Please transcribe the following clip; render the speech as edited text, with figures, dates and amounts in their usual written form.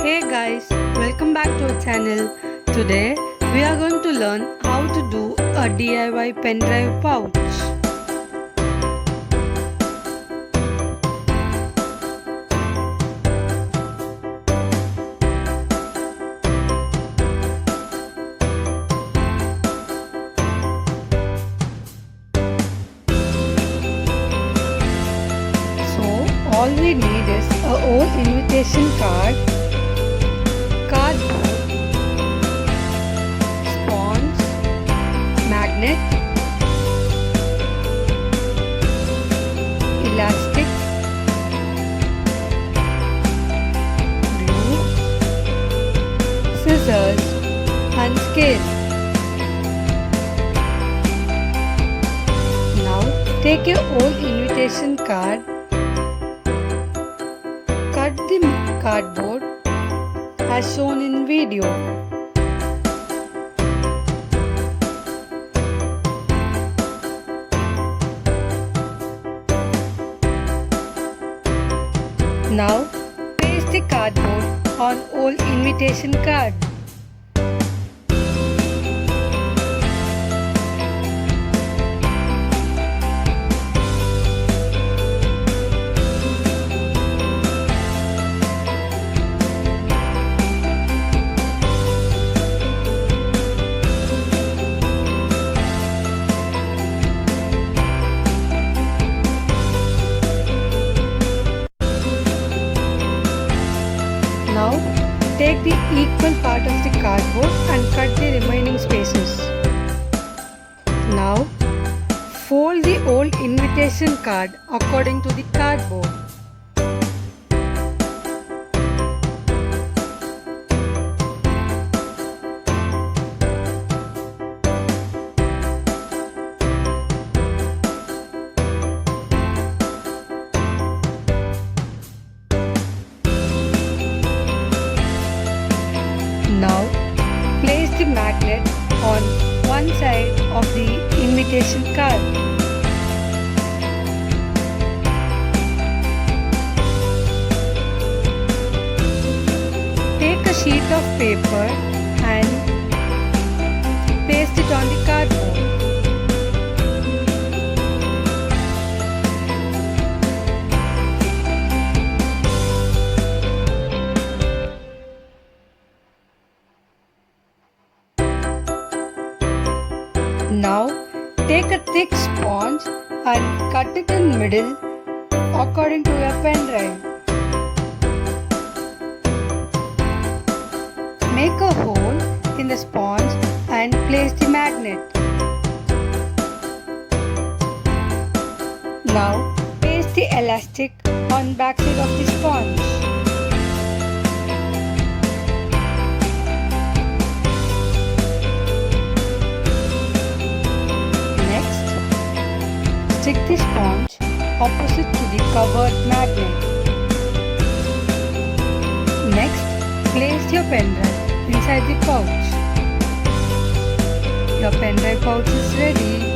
Hey guys, welcome back to our channel. Today we are going to learn how to do a DIY pen drive pouch. So all we need is a old invitation card, cardboard, sponge, magnet, elastic, glue, scissors and scale. Now take your old invitation card, cut the cardboard as shown in video. Now paste the cardboard on old invitation card. Now take the equal part of the cardboard and cut the remaining spaces. Now fold the old invitation card according to the cardboard. Now place the magnet on one side of the invitation card. Take a sheet of paper and paste it on the cardboard. Now take a thick sponge and cut it in middle according to your pen drive. Make a hole in the sponge and place the magnet. Now paste the elastic on back side of the sponge. Stick the sponge opposite to the covered magnet. Next, place your pen drive inside the pouch. Your pen drive pouch is ready.